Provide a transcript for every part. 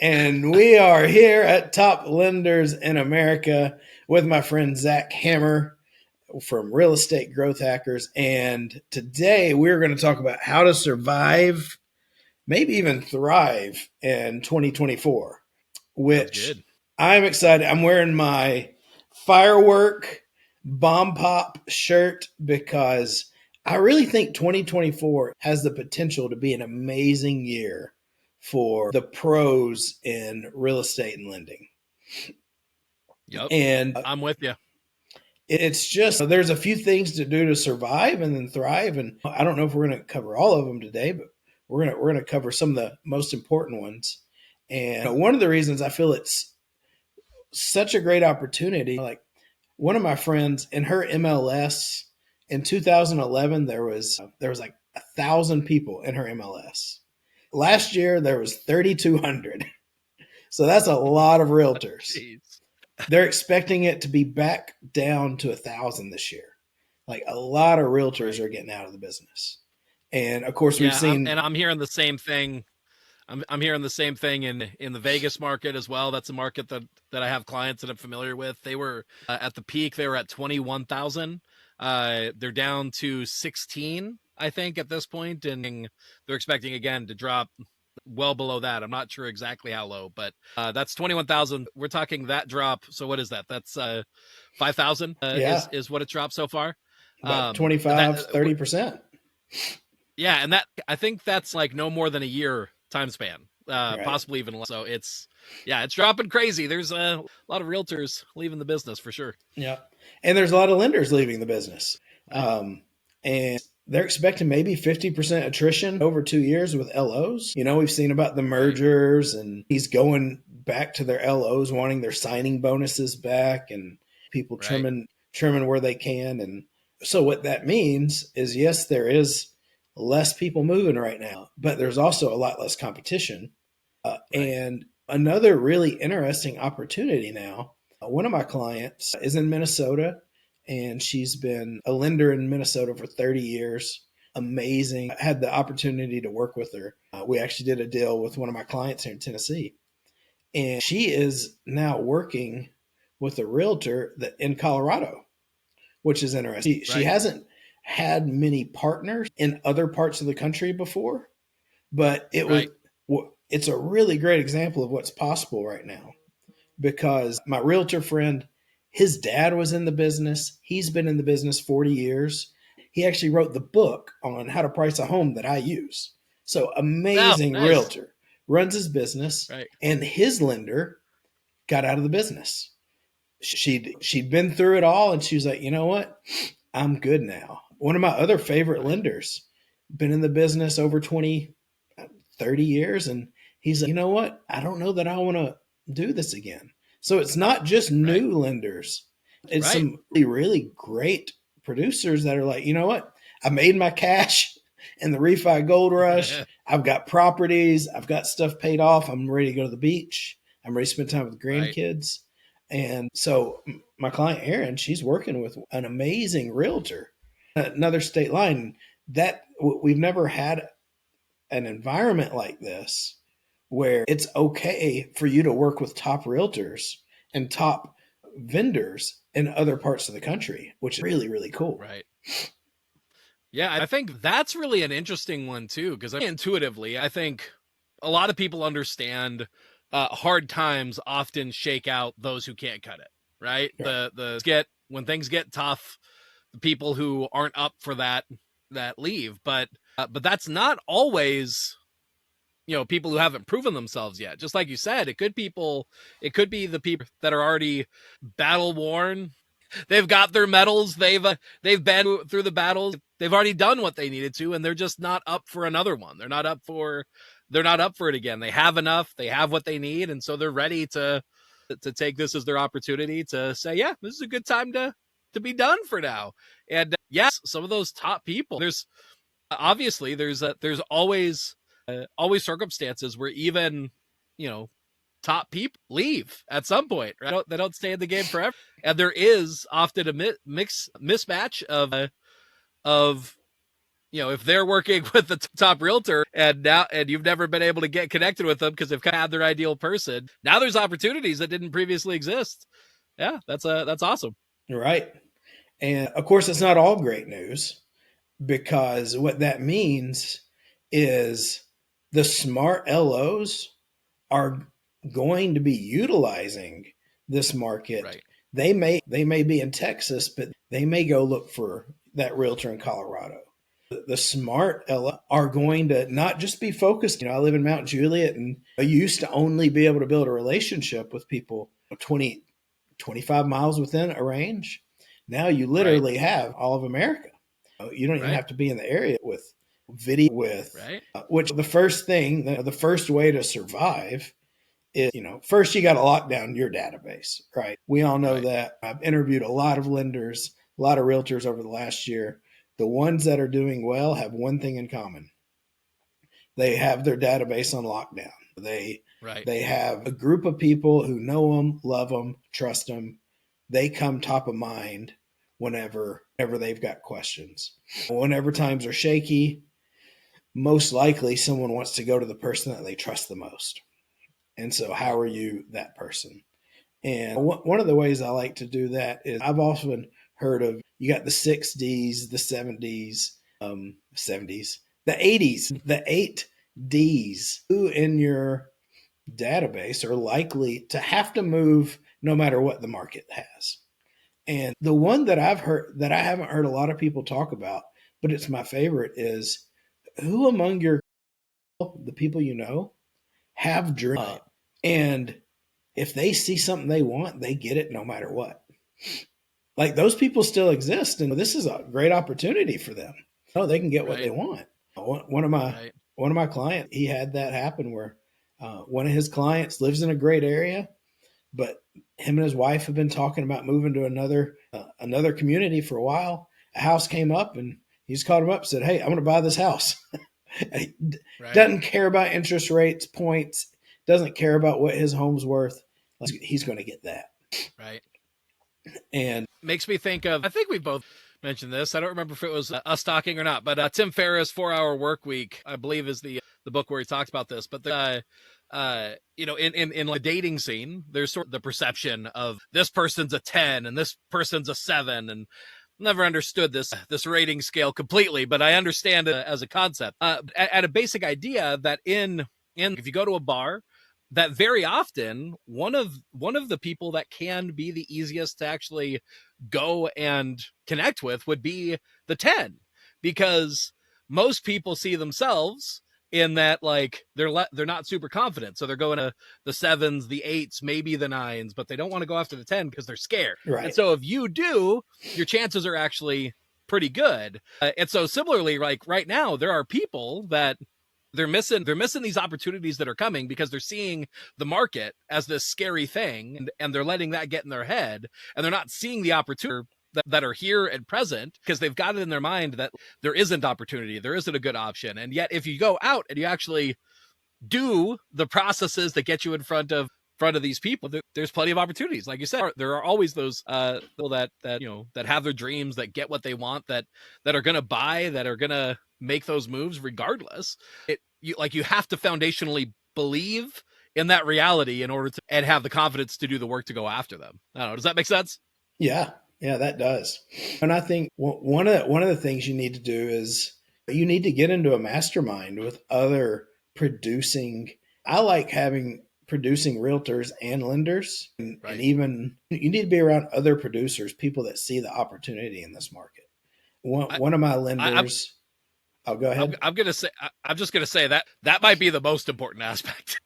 And we are here at Top Lenders in America with my friend Zach Hammer from Real Estate Growth Hackers. And today we're going to talk about how to survive, maybe even thrive in 2024, Sounds which good. I'm excited. I'm wearing my firework bomb pop shirt because I really think 2024 has the potential to be an amazing year for the pros in real estate and lending. Yep. And I'm with you. it's just there's a few things to do to survive and then thrive. And I don't know if we're going to cover all of them today, but we're going to cover some of the most important ones. And one of the reasons I feel it's such a great opportunity, like one of my friends in her MLS in 2011, there was like 1,000 people in her MLS. Last year there was 3,200. So that's a lot of realtors. Jeez. They're expecting it to be back down to 1,000 this year. Like a lot of realtors are getting out of the business. And of course we've Yeah, seen I'm hearing the same thing. I'm hearing the same thing in the Vegas market as well. That's a market that I have clients that I'm familiar with. They were at the peak. They were at 21,000. They're down to 16, I think, at this point, and they're expecting again to drop well below that. I'm not sure exactly how low, but that's 21,000. We're talking that drop. So what is that? That's 5,000 yeah, is what it's dropped so far. about That 25, 30%. Yeah, and that I think that's like no more than a year time span, Right. possibly even less. So it's dropping crazy. There's a lot of realtors leaving the business for sure. Yeah. And there's a lot of lenders leaving the business. Right. And they're expecting maybe 50% attrition over 2 years with LOs. We've seen about the Right. mergers and he's going back to their LOs, wanting their signing bonuses back and people Right. trimming where they can. And so what that means is, yes, there is less people moving right now, but there's also a lot less competition. Right. And another really interesting opportunity now, one of my clients is in Minnesota and she's been a lender in Minnesota for 30 years. Amazing. I had the opportunity to work with her. We actually did a deal with one of my clients here in Tennessee. And she is now working with a realtor that in Colorado, which is interesting. She Right. hasn't had many partners in other parts of the country before, but Right. it's a really great example of what's possible right now because my realtor friend, his dad was in the business. He's been in the business 40 years. He actually wrote the book on how to price a home that I use. So Oh, amazing nice. realtor, runs his business, Right. and his lender got out of the business. She'd been through it all and she was like, you know what? I'm good now. One of my other favorite Right. lenders, been in the business over 20, 30 years. And he's like, you know what? I don't know that I want to do this again. So it's not just Right. new lenders, it's Right. some really, really great producers that are like, you know what? I made my cash in the refi gold rush. I've got properties, I've got stuff paid off. I'm ready to go to the beach. I'm ready to spend time with Right. grandkids. And so my client Erin, she's working with an amazing realtor, another state line that we've never had an environment like this where it's okay for you to work with top realtors and top vendors in other parts of the country, which is really, really cool. Right. Yeah, I think that's really an interesting one too, because intuitively, I think a lot of people understand hard times often shake out those who can't cut it. Right. Right. The get when things get tough, the people who aren't up for that leave. But that's not always people who haven't proven themselves yet. Just like you said, it could be the people that are already battle worn. They've got their medals. They've been through the battles. They've already done what they needed to, and they're just not up for another one. They're not up for it again. They have enough. They have what they need, and so they're ready to take this as their opportunity to say, yeah, this is a good time to be done for now. And yes, some of those top people. There's obviously there's always circumstances where even top people leave at some point. Right? They don't stay in the game forever, and there is often a mismatch of if they're working with the top realtor and you've never been able to get connected with them because they've kind of had their ideal person, now there's opportunities that didn't previously exist. Yeah, that's awesome. Right. And of course, it's not all great news, because what that means is the smart LOs are going to be utilizing this market. Right. They may be in Texas, but they may go look for that realtor in Colorado. The smart LO are going to not just be focused. I live in Mount Juliet, and I used to only be able to build a relationship with people 20, 25 miles within a range. Now you Right. literally have all of America. You don't even Right. have to be in the area with video with, Right. which the first thing, the first way to survive is, first you got to lock down your database, right? We all know Right. that. I've interviewed a lot of lenders, a lot of realtors over the last year. The ones that are doing well have one thing in common. They have their database on lockdown. Right. They have a group of people who know them, love them, trust them. They come top of mind whenever they've got questions. Whenever times are shaky, most likely someone wants to go to the person that they trust the most. And so, how Right. are you that person? And one of the ways I like to do that is, I've often heard of, you got the 6Ds, the 70s, the 80s, the 8Ds, who in your database are likely to have to move no matter what the market has. And the one that I've heard, that I haven't heard a lot of people talk about, but it's my favorite, is who among the people have dream. Right. And if they see something they want, they get it no matter what. Like, those people still exist, and this is a great opportunity for them. Oh, they can get what they Right. want. One of my Right. one of my clients, he had that happen where one of his clients lives in a great area, but him and his wife have been talking about moving to another community for a while. A house came up, and he just called him up and said, "Hey, I'm going to buy this house." He Right. doesn't care about interest rates, points, doesn't care about what his home's worth. He's going to get that. Right. And Makes me think of, I think we both mentioned this. I don't remember if it was us talking or not, but Tim Ferriss' 4 Hour Work Week, I believe, is the book where he talks about this. But in like the dating scene, there's sort of the perception of this person's a 10 and this person's a 7, and never understood this rating scale completely, but I understand it as a concept. At a basic idea that in if you go to a bar, that very often one of the people that can be the easiest to actually go and connect with would be the 10, because most people see themselves in that, like, they're not super confident, so they're going to the 7s, the 8s, maybe the 9s, but they don't want to go after the 10 because they're scared. And right, so if you do, your chances are actually pretty good. And so similarly, like right now, there are people that they're missing these opportunities that are coming because they're seeing the market as this scary thing, and they're letting that get in their head, and they're not seeing the opportunity that are here and present, because they've got it in their mind that there isn't opportunity, there isn't a good option. And yet if you go out and you actually do the processes that get you in front of these people, there's plenty of opportunities. Like you said, there are always those people that that have their dreams, that get what they want, that are going to buy, that are going to make those moves regardless. You have to foundationally believe in that reality in order to and have the confidence to do the work to go after them. I don't know, does that make sense? yeah, yeah, that does. And I think one of the things you need to do is, you need to get into a mastermind with other producing. I like having producing realtors and lenders, and Right. even you need to be around other producers, people that see the opportunity in this market. I, One of my I, lenders, I'll go ahead. I'm gonna say, I'm just gonna say that might be the most important aspect,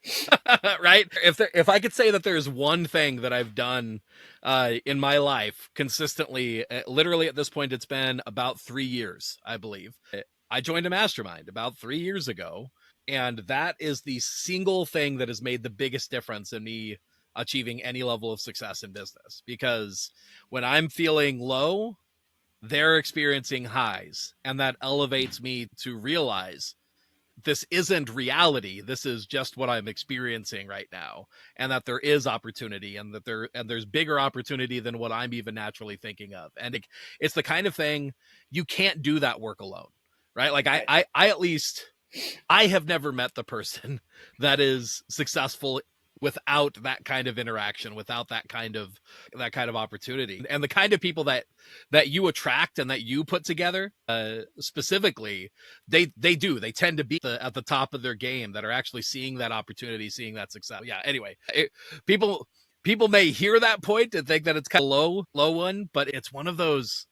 right? If I could say that there's one thing that I've done in my life consistently, literally at this point, it's been about 3 years, I believe. I joined a mastermind about 3 years ago, and that is the single thing that has made the biggest difference in me achieving any level of success in business. Because when I'm feeling low, they're experiencing highs, and that elevates me to realize this isn't reality, this is just what I'm experiencing right now, and that there is opportunity, and that there's bigger opportunity than what I'm even naturally thinking of. And it's the kind of thing, you can't do that work alone. right? Like I at least I have never met the person that is successful without that kind of interaction, without that kind of opportunity. And the kind of people that you attract and that you put together, specifically, they tend to be at the top of their game, that are actually seeing that opportunity, seeing that success. Yeah. Anyway, people may hear that point and think that it's kind of low one, but it's one of those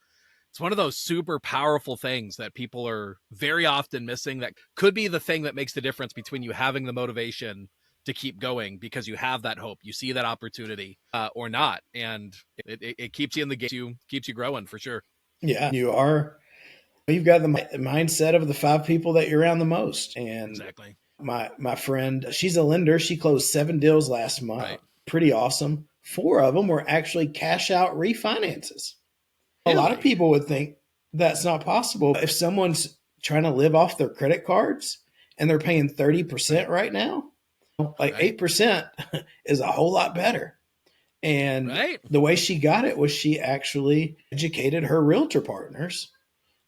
super powerful things that people are very often missing, that could be the thing that makes the difference between you having the motivation to keep going because you have that hope, you see that opportunity, or not. And it keeps you in the game, keeps you growing for sure. Yeah, you've got the mindset of the 5 people that you're around the most. And exactly. My friend, she's a lender. She closed 7 deals last month. Right. Pretty awesome. 4 of them were actually cash out refinances. Really? A lot of people would think that's not possible. If someone's trying to live off their credit cards and they're paying 30% right now, like 8% is a whole lot better. And the way she got it was she actually educated her realtor partners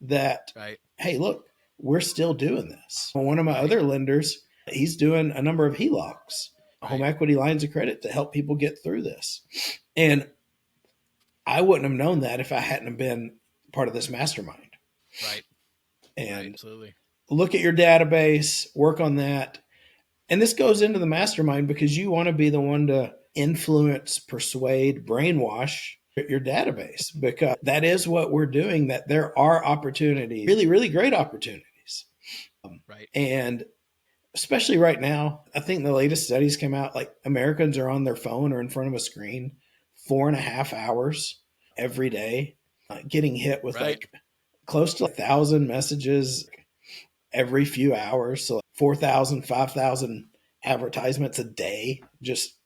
that, hey, look, we're still doing this. One of my other lenders, he's doing a number of HELOCs, home equity lines of credit, to help people get through this. And I wouldn't have known that if I hadn't been part of this mastermind. Right. And absolutely. Look at your database, work on that. And this goes into the mastermind because you want to be the one to influence, persuade, brainwash your database, because that is what we're doing, that there are opportunities, really, really great opportunities. And especially right now, I think the latest studies came out, like Americans are on their phone or in front of a screen 4.5 hours every day, getting hit with like close to 1,000 messages every few hours. So 4,000, 5,000 advertisements a day, just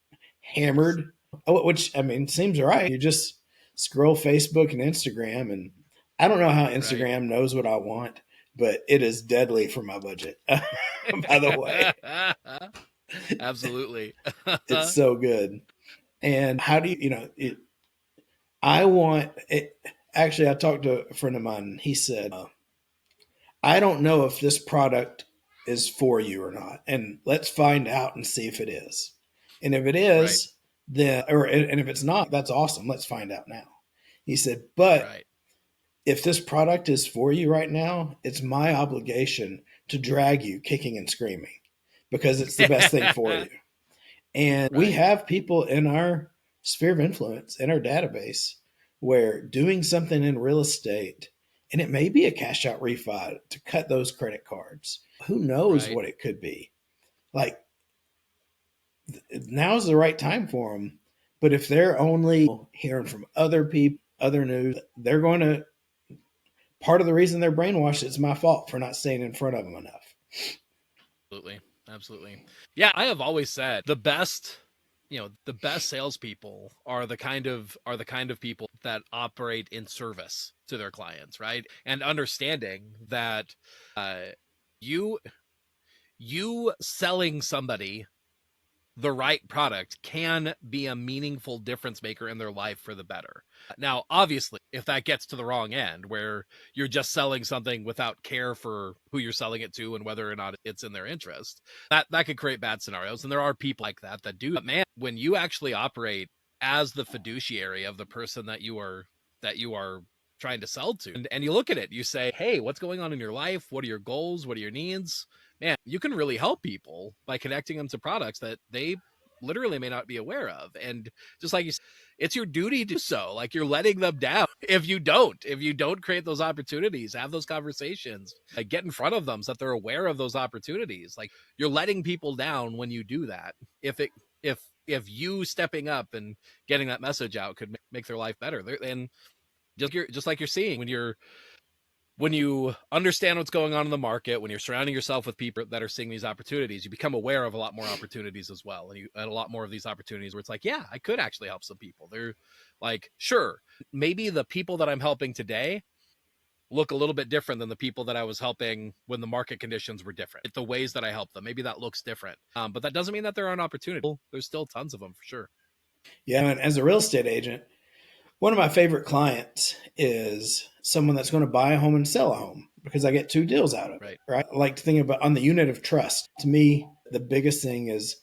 hammered, which, I mean, seems right. You just scroll Facebook and Instagram, and I don't know how Instagram knows what I want, but it is deadly for my budget, by the way. Absolutely. It's so good. And how do I want it. Actually, I talked to a friend of mine, and he said, I don't know if this product is for you or not, and let's find out and see if it is. And if it is, then, and if it's not, that's awesome. Let's find out now. He said, but if this product is for you right now, it's my obligation to drag you kicking and screaming, because it's the best thing for you. And we have people in our sphere of influence, in our database, where doing something in real estate, and it may be a cash out refi to cut those credit cards. Who knows what it could be? Like, now's the right time for them. But if they're only hearing from other people, other news, they're going to, part of the reason they're brainwashed, it's my fault for not staying in front of them enough. Absolutely. Yeah, I have always said the best salespeople are the kind of people that operate in service to their clients, right? And understanding that you selling somebody the right product can be a meaningful difference maker in their life for the better. Now, obviously, if that gets to the wrong end, where you're just selling something without care for who you're selling it to and whether or not it's in their interest, that could create bad scenarios. And there are people like that do. But man, when you actually operate as the fiduciary of the person that you are trying to sell to, and you look at it, you say, hey, what's going on in your life? What are your goals? What are your needs? Man, you can really help people by connecting them to products that they literally may not be aware of. And just like you said, it's your duty to do so. Like, you're letting them down if you don't create those opportunities, have those conversations, like get in front of them so that they're aware of those opportunities. Like, you're letting people down when you do that. If you stepping up and getting that message out could make their life better. And just like you're seeing, when you understand what's going on in the market, when you're surrounding yourself with people that are seeing these opportunities, you become aware of a lot more opportunities as well. And a lot more of these opportunities where it's like, yeah, I could actually help some people. They're like, sure, maybe the people that I'm helping today look a little bit different than the people that I was helping when the market conditions were different. The ways that I help them, maybe that looks different. But that doesn't mean that there aren't opportunities. There's still tons of them for sure. Yeah. And as a real estate agent, one of my favorite clients is someone that's going to buy a home and sell a home. because I get 2 deals out of it, Right. right? I like to think about on the unit of trust. To me, the biggest thing is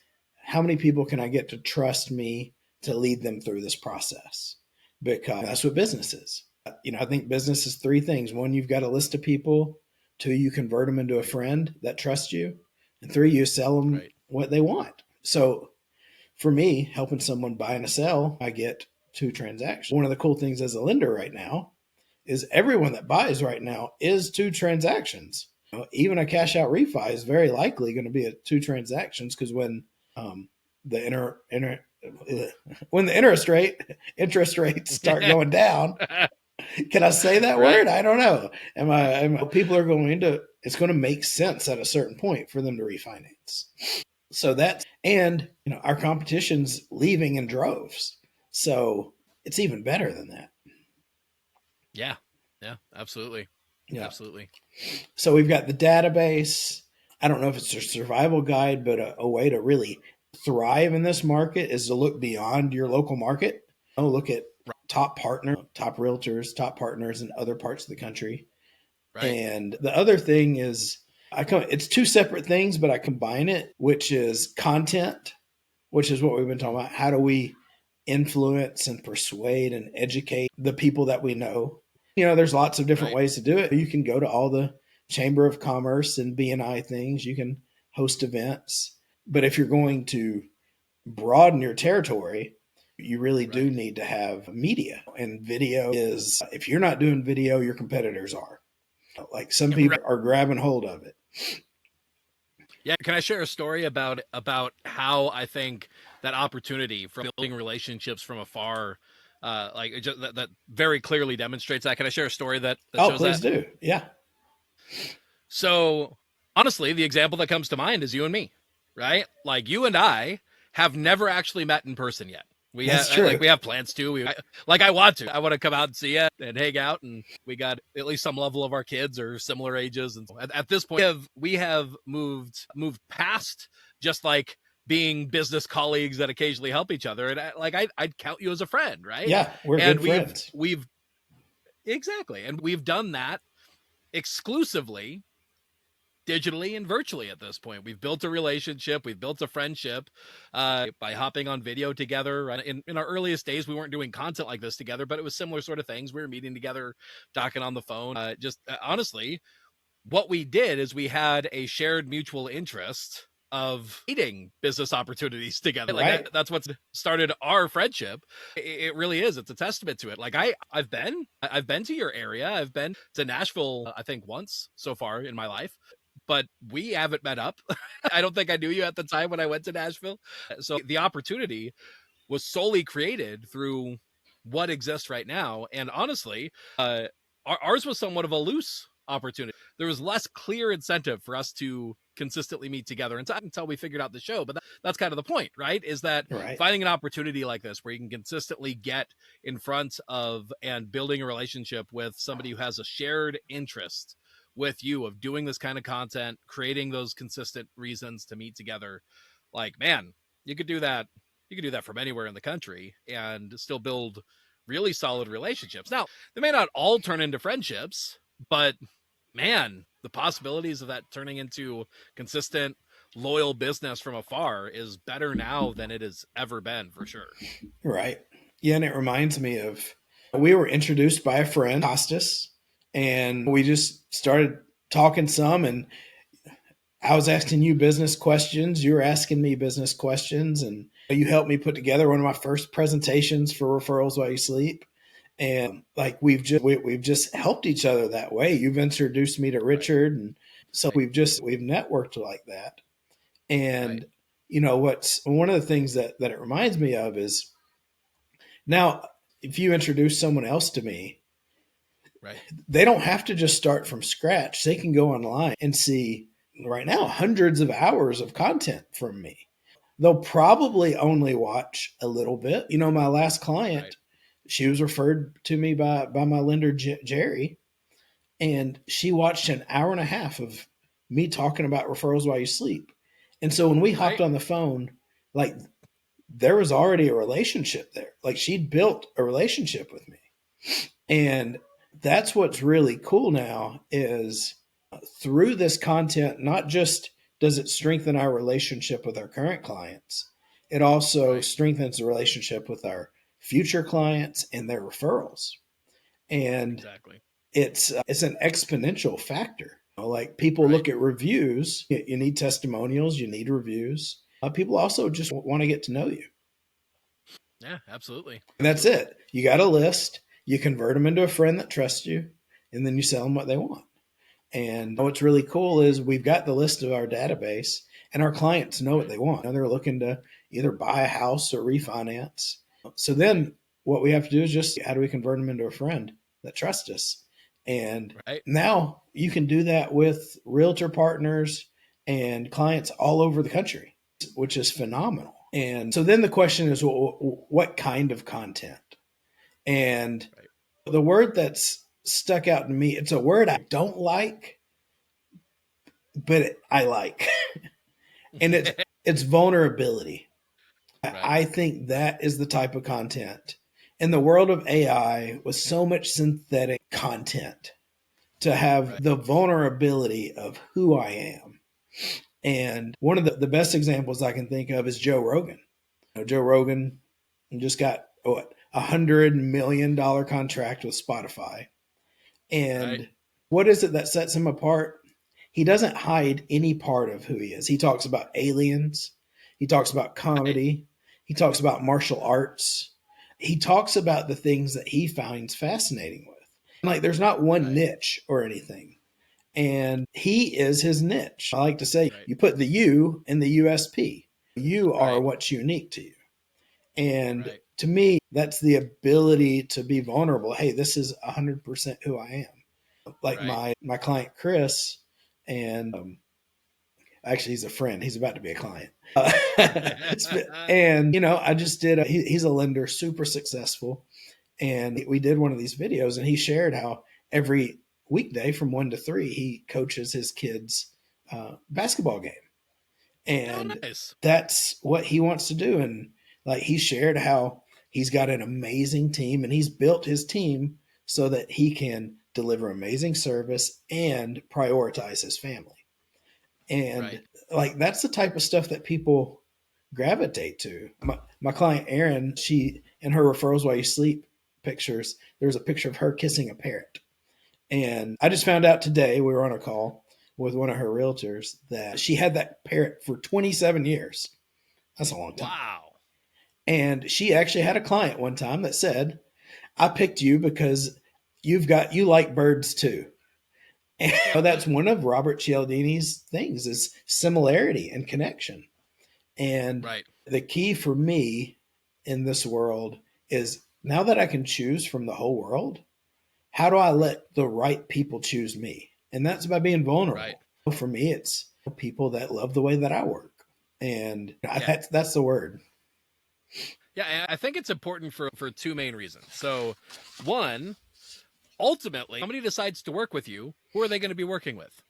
how many people can I get to trust me to lead them through this process? Because that's what business is. I think business is 3 things. 1, you've got a list of people. 2, you convert them into a friend that trusts you. And 3, you sell them Right. what they want. So for me, helping someone buy and sell, I get 2 transactions. One of the cool things as a lender right now is everyone that buys right now is 2 transactions. Even a cash out refi is very likely going to be 2 transactions because when the when the interest rates start going down, can I say that Right. word? I don't know. People are going to, it's going to make sense at a certain point for them to refinance. So that's, and our competition's leaving in droves. So it's even better than that. Yeah. Yeah, absolutely. Yeah. Absolutely. So we've got the database. I don't know if it's a survival guide, but a way to really thrive in this market is to look beyond your local market. Look at top partner, top realtors, top partners in other parts of the country. Right. And the other thing is, it's 2 separate things, but I combine it, which is content, which is what we've been talking about. How do we influence and persuade and educate the people that we know? There's lots of different ways to do it. You can go to all the Chamber of Commerce and BNI things. You can host events. But if you're going to broaden your territory, you really do need to have media. And video is, if you're not doing video, your competitors are. Like some people are grabbing hold of it. Yeah, can I share a story about how I think that opportunity for building relationships from afar, that very clearly demonstrates that? Can I share a story that shows please that? Do. Yeah. So honestly, the example that comes to mind is you and me, right? Like you and I have never actually met in person yet. We have plans to. I want to. I want to come out and see you and hang out. And we got at least some level of our kids are similar ages. And at this point, we have moved past just like being business colleagues that occasionally help each other. And I'd count you as a friend, right? Yeah, we're good friends. We've exactly, and we've done that exclusively digitally and virtually at this point. We've built a relationship, we've built a friendship by hopping on video together. In our earliest days, we weren't doing content like this together, but it was similar sort of things. We were meeting together, talking on the phone. Honestly, what we did is we had a shared mutual interest of eating business opportunities together. That's what started our friendship. It really is. It's a testament to it. I've been to your area. I've been to Nashville, I think once so far in my life, but we haven't met up. I don't think I knew you at the time when I went to Nashville. So the opportunity was solely created through what exists right now. And honestly, ours was somewhat of a loose opportunity. There was less clear incentive for us to consistently meet together until we figured out the show. But that's kind of the point, right? Is that finding an opportunity like this where you can consistently get in front of and building a relationship with somebody who has a shared interest with you of doing this kind of content, creating those consistent reasons to meet together. Like, man, you could do that. You could do that from anywhere in the country and still build really solid relationships. Now, they may not all turn into friendships, but man, the possibilities of that turning into consistent, loyal business from afar is better now than it has ever been, for sure. Right. Yeah, and it reminds me of, we were introduced by a friend, Costas, and we just started talking some, and I was asking you business questions. You were asking me business questions, and you helped me put together one of my first presentations for Referrals While You Sleep. And we've just helped each other that way. You've introduced me to Richard, and so we've networked like that. And what's one of the things that it reminds me of is, now if you introduce someone else to me, they don't have to just start from scratch. They can go online and see right now hundreds of hours of content from me. They'll probably only watch a little bit. My last client, she was referred to me by my lender, Jerry, and she watched an hour and a half of me talking about referrals while you sleep. And so when we hopped on the phone, there was already a relationship there. She'd built a relationship with me. And that's what's really cool now is through this content, not just does it strengthen our relationship with our current clients, it also Right. strengthens the relationship with our future clients and their referrals. And Exactly. it's an exponential factor. Like people Right. look at reviews, you need testimonials, you need reviews. People also just want to get to know you. Yeah, absolutely. And that's Absolutely. it. You got a list, you convert them into a friend that trusts you, and then you sell them what they want. And what's really cool is we've got the list of our database, and our clients know what Right. they want. And they're looking to either buy a house or refinance. So Right. then what we have to do is just how do we convert them into a friend that trusts us? And Right. now you can do that with realtor partners and clients all over the country, which is phenomenal. And so then the question is, what kind of content? And Right. the word that's stuck out to me, it's a word I don't like, but I like, and it's vulnerability. Right. I think that is the type of content in the world of AI with so much synthetic content to have Right. the vulnerability of who I am. And one of the best examples I can think of is Joe Rogan. Joe Rogan just got what $100 million contract with Spotify. Right. And what is it that sets him apart? He doesn't hide any part of who he is. He talks about aliens. He talks about Right. comedy. He talks about martial arts. He talks about the things that he finds fascinating with. Like there's not one Right. niche or anything. And he is his niche. I like to say Right. you put the U in the USP. You are Right. what's unique to you. And Right. to me, that's the ability to be vulnerable. Hey, this is 100% who I am. Like Right. my client Chris, and actually he's a friend. He's about to be a client. And I just did. He's a lender, super successful, and we did one of these videos, and he shared how every weekday from 1 to 3 he coaches his kids basketball game, Oh, and nice. that's what he wants to do. And like he shared how he's got an amazing team, and he's built his team so that he can deliver amazing service and prioritize his family. And Right. like that's the type of stuff that people gravitate to. My client Erin, she in her referrals while you sleep pictures, there's a picture of her kissing a parrot. And I just found out today, we were on a call with one of her realtors, that she had that parrot for 27 years. That's a long time. Wow. And she actually had a client one time that said, I picked you because you like birds too. And that's one of Robert Cialdini's things is similarity and connection. And Right. the key for me in this world is now that I can choose from the whole world, how do I Right. let the right people choose me? And that's by being Right. vulnerable. For me, it's people that love the way that I work. And Yeah. that's the word. Yeah. And I think it's important for two main reasons. So, one, ultimately, somebody decides to work with you. Who are they going to be working with?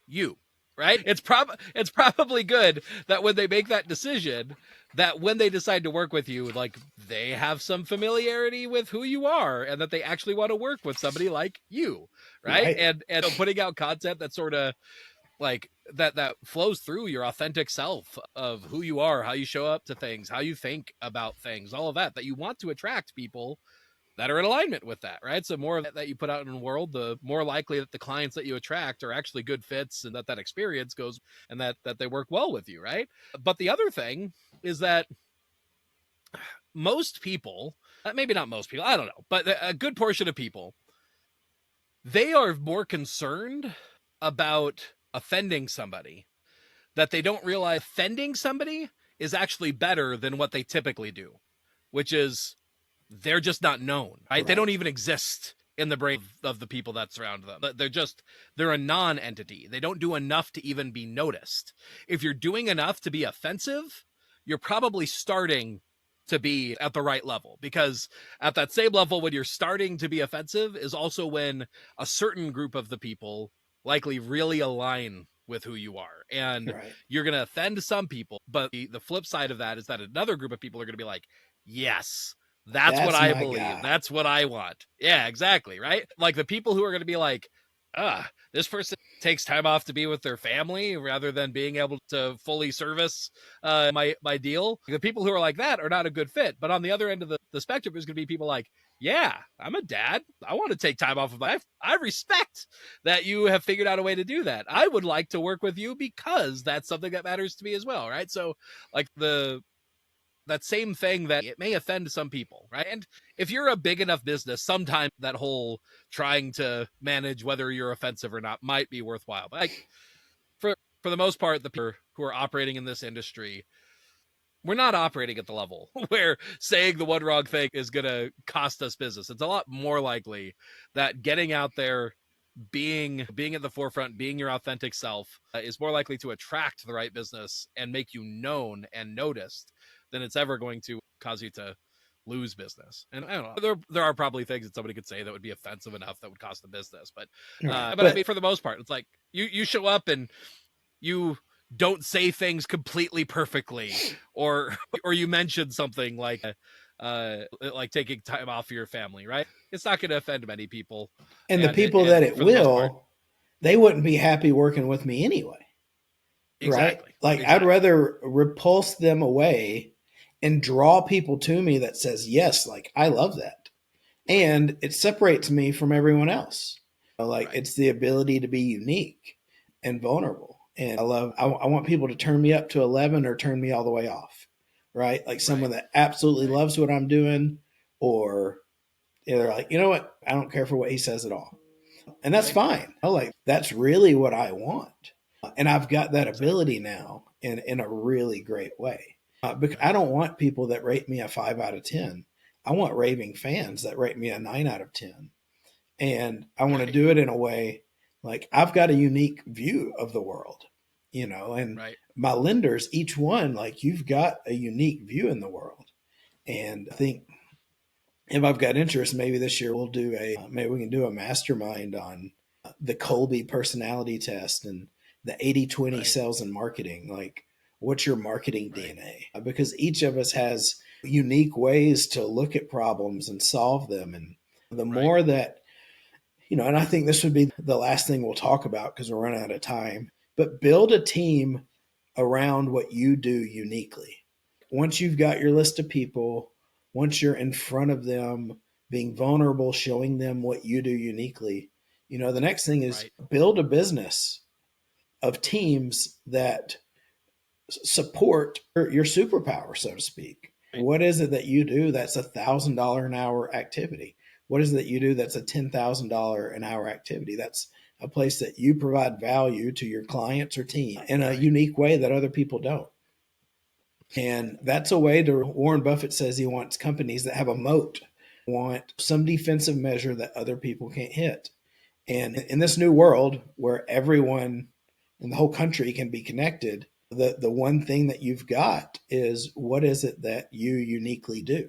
You. Right? It's probably good that when they make that decision, that when they decide to work with you, like they have some familiarity with who you are and that they actually want to work with somebody like you, right? Right. And putting out content that sort of like that flows through your authentic self of who you are, how you show up to things, how you think about things, all of that you want to attract people that are in alignment with that, right? So more of that you put out in the world, the more likely that the clients that you attract are actually good fits and that experience goes and that they work well with you, right? But the other thing is that most people, maybe not most people, I don't know, but a good portion of people, they are more concerned about offending somebody that they don't realize offending somebody is actually better than what they typically do, which is they're just not known, right? They Right. don't even exist in the brain of the people that surround them. They're a non-entity. They don't do enough to even be noticed. If you're doing enough to be offensive, you're probably starting to be at the right level, because at that same level when you're starting to be offensive is also when a certain group of the people likely really align with who you are, and Right. you're going to offend some people, but the flip side of that is that another group of people are going to be like, yes, That's what That's I my believe. guy. That's what I want. Yeah, exactly. Right. Like the people who are going to be like, this person takes time off to be with their family rather than being able to fully service my deal. The people who are like that are not a good fit. But on the other end of the spectrum, there's going to be people like, yeah, I'm a dad. I want to take time off of my life. I respect that you have figured out a way to do that. I would like to work with you because that's something that matters to me as well. Right. So like that same thing that it may offend some people, right? And if you're a big enough business, sometimes that whole trying to manage whether you're offensive or not might be worthwhile. But like for the most part, the people who are operating in this industry, we're not operating at the level where saying the one wrong thing is going to cost us business. It's a lot more likely that getting out there, being at the forefront, being your authentic self is more likely to attract the right business and make you known and noticed than it's ever going to cause you to lose business. And I don't know, there are probably things that somebody could say that would be offensive enough that would cost the business, Right. but I mean, for the most part, it's like you show up and you don't say things completely perfectly, or you mention something like taking time off for your family, right? It's not going to offend many people, And the and people that it for the most part, will, they wouldn't be happy working with me anyway. Right? exactly, Like I'd exactly, rather repulse them away and draw people to me that says, yes, like I love that. right, And it separates me from everyone else. Like right, it's the ability to be unique and vulnerable. And I want people to turn me up to 11 or turn me all the way off. Right? Like right, someone that absolutely right, loves what I'm doing, or they're like, you know what? I don't care for what he says at all. And that's right, fine. Like that's really what I want. And I've got that exactly, ability now in a really great way. Because I right, don't want people that rate me a 5 out of 10. I want raving fans that rate me a 9 out of 10. And I want to right, do it in a way like I've got a unique view of the world, and right, my lenders, each one, like you've got a unique view in the world. And I think if I've got interest, maybe this year maybe we can do a mastermind on the Colby personality test and the 80/20 right, sales and marketing. Like, what's your marketing right, DNA? Because each of us has unique ways to look at problems and solve them. And the right, more that, and I think this would be the last thing we'll talk about because we're running out of time, but build a team around what you do uniquely. Once you've got your list of people, once you're in front of them, being vulnerable, showing them what you do uniquely, the next thing is right, build a business of teams that support your superpower, so to speak. right, What is it that you do that's $1,000 an hour activity? What is it that you do that's a $10,000 an hour activity? That's a place that you provide value to your clients or team in a right, unique way that other people don't. And that's a way to, Warren Buffett says he wants companies that have a moat, want some defensive measure that other people can't hit. And in this new world where everyone in the whole country can be connected, the one thing that you've got is what is it that you uniquely do?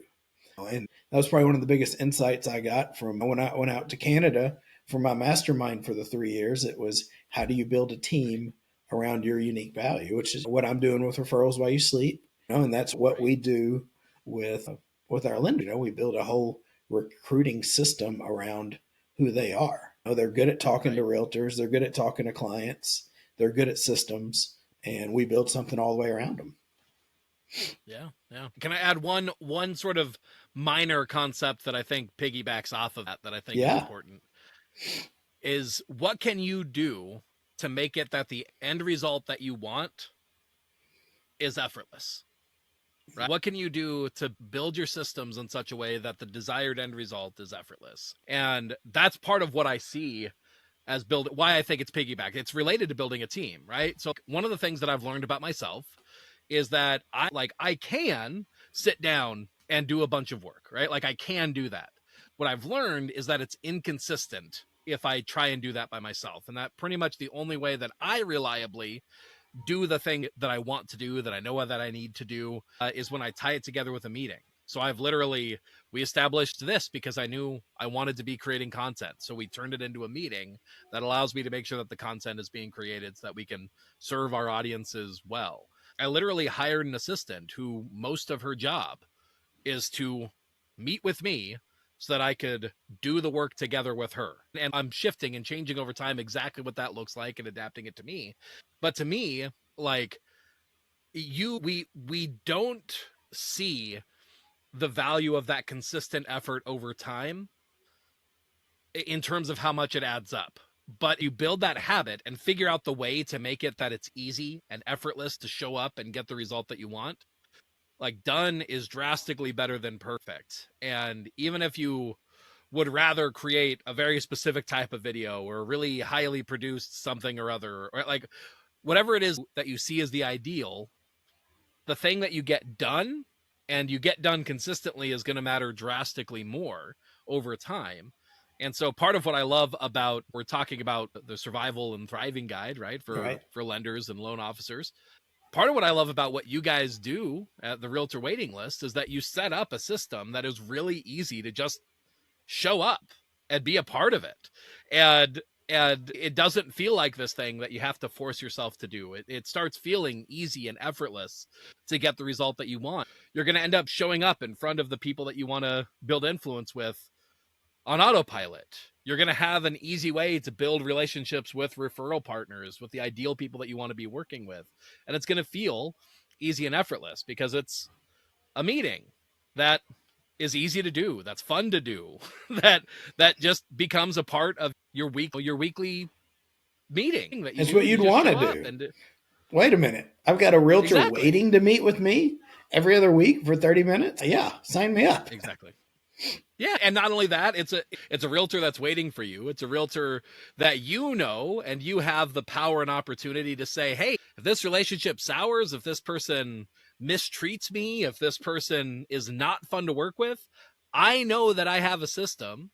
And that was probably one of the biggest insights I got from when I went out to Canada for my mastermind for the 3 years. It was how do you build a right, team around your unique value, which is what I'm doing with referrals while you sleep. And that's what right, we do with our lender. We build a whole recruiting system around who they are. They're good at talking to right. realtors, they're good at talking to clients, they're good at systems, and we build something all the way around them. Yeah, yeah. Can I add one sort of minor concept that I think piggybacks off of that I think is Yeah. important? Is what can you do to make it that the end result that you want is effortless? Right? What can you do to build your systems in such a way that the desired end result is effortless? And that's part of what I see as why I think it's piggyback. It's related to building a team, right? So one of the things that I've learned about myself is that I can sit down and do a bunch of work, right? Like I can do that. What I've learned is that it's inconsistent if I try and do that by myself. And that pretty much the only way that I reliably do the thing that I want to do, that I know that I need to do, is when I tie it together with a meeting. So we established this because I knew I wanted to be creating content. So we turned it into a meeting that allows me to make sure that the content is being created so that we can serve our audiences well. I literally hired an assistant who most of her job is to meet with me so that I could do the work together with her. And I'm shifting and changing over time exactly what that looks like and adapting it to me. But to me, like we don't see the value of that consistent effort over time in terms of how much it adds up. But you build that habit and figure out the way to make it that it's easy and effortless to show up and get the result that you want. Like, done is drastically better than perfect. And even if you would rather create a very specific type of video or really highly produced something or other, or like whatever it is that you see as the ideal, the thing that you get done and you get done consistently is going to matter drastically more over time. And so part of what I love about, we're talking about the survival and thriving guide, right? For lenders and loan officers. Part of what I love about what you guys do at the Realtor Waiting List is that you set up a system that is really easy to just show up and be a part of it. And it doesn't feel like this thing that you have to force yourself to do. It starts feeling easy and effortless to get the result that you want. You're going to end up showing up in front of the people that you want to build influence with on autopilot. You're going to have an easy way to build relationships with referral partners, with the ideal people that you want to be working with. And it's going to feel easy and effortless because it's a meeting that is easy to do, that's fun to do, that just becomes a part of your weekly meeting. That it's what you'd want to do. Wait a minute, I've got a realtor waiting to meet with me every other week for 30 minutes. Yeah, sign me up. Exactly. Yeah, and not only that, it's a realtor that's waiting for you. It's a realtor that you know, and you have the power and opportunity to say, hey, if this relationship sours, if this person mistreats me, if this person is not fun to work with, I know that I have a system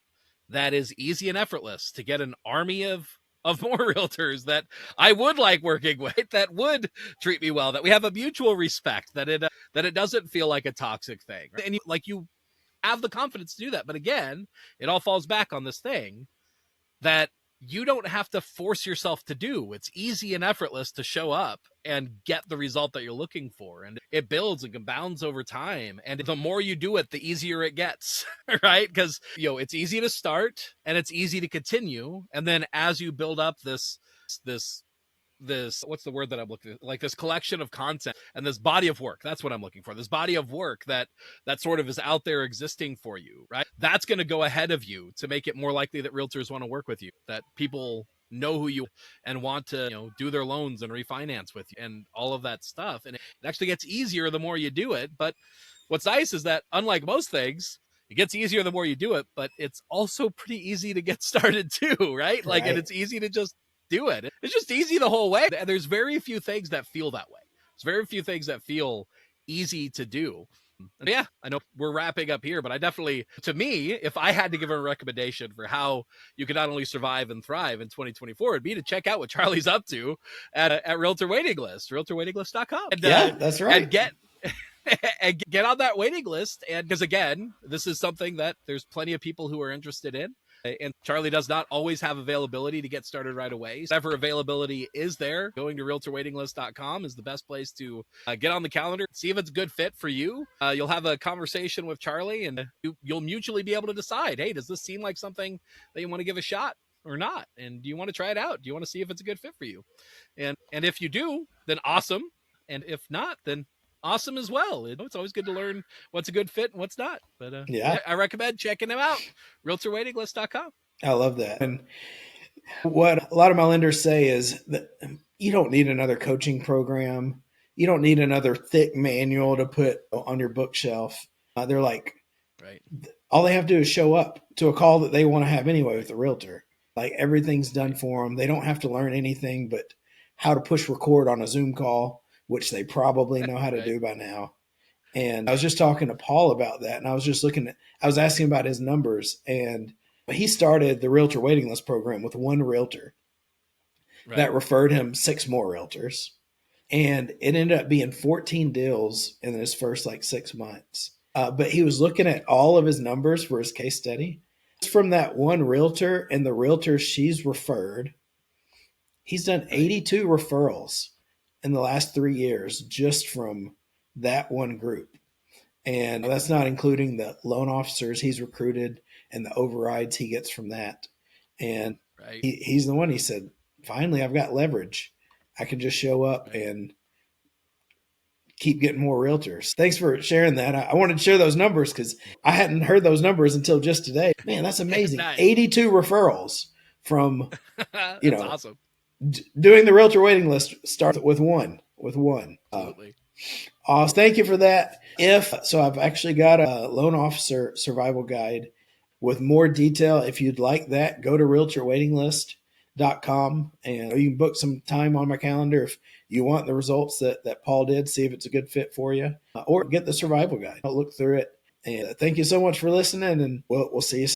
that is easy and effortless to get an army of more realtors that I would like working with, that would treat me well, that we have a mutual respect, that it doesn't feel like a toxic thing. And you have the confidence to do that. But again, it all falls back on this thing that you don't have to force yourself to do. It's easy and effortless to show up and get the result that you're looking for. And it builds and compounds over time. And the more you do it, the easier it gets, right? Because, it's easy to start and it's easy to continue. And then as you build up this what's the word that I'm looking at? Like this collection of content and this body of work. That's what I'm looking for. This body of work that sort of is out there existing for you, right? That's going to go ahead of you to make it more likely that realtors want to work with you, that people know who you and want to, do their loans and refinance with you and all of that stuff. And it actually gets easier the more you do it. But what's nice is that unlike most things, it gets easier the more you do it, but it's also pretty easy to get started too, right? Like, and it's easy to just do it. It's just easy the whole way. And there's very few things that feel that way. There's very few things that feel easy to do. And yeah, I know we're wrapping up here, but I definitely, to me, if I had to give a recommendation for how you can not only survive and thrive in 2024, it'd be to check out what Charlie's up to at Realtor Waiting List, realtorwaitinglist.com. And, that's right. And get on that waiting list. And because again, this is something that there's plenty of people who are interested in. And Charlie does not always have availability to get started right away. So whatever availability is there, going to realtorwaitinglist.com is the best place to get on the calendar, see if it's a good fit for you. You'll have a conversation with Charlie and you'll mutually be able to decide, hey, does this seem like something that you want to give a shot or not? And do you want to try it out? Do you want to see if it's a good fit for you? And if you do, then awesome. And if not, then awesome as well. It's always good to learn what's a good fit and what's not. But I recommend checking them out. realtorwaitinglist.com. I love that. And what a lot of my lenders say is that you don't need another coaching program. You don't need another thick manual to put on your bookshelf. They're like, right. All they have to do is show up to a call that they want to have anyway with a realtor. Like, everything's done for them. They don't have to learn anything but how to push record on a Zoom call, which they probably know how to do by now. And I was just talking to Paul about that. And I was asking about his numbers, and he started the Realtor Waiting List program with one realtor that referred him 6 more realtors. And it ended up being 14 deals in his first 6 months. But he was looking at all of his numbers for his case study. It's from that one realtor and the realtors she's referred. He's done 82 referrals in the last 3 years just from that one group. And that's not including the loan officers he's recruited and the overrides he gets from that. And Right. he's the one, he said, finally, I've got leverage. I can just show up and keep getting more realtors. Thanks for sharing that. I wanted to share those numbers because I hadn't heard those numbers until just today. Man, that's amazing. Nice. 82 referrals from, That's awesome. Doing the realtor waiting list starts with one. Absolutely. Awesome. Thank you for that. I've actually got a loan officer survival guide with more detail. If you'd like that, go to realtorwaitinglist.com and you can book some time on my calendar if you want the results that Paul did, see if it's a good fit for you, or get the survival guide. I'll look through it. And thank you so much for listening, and we'll see you soon.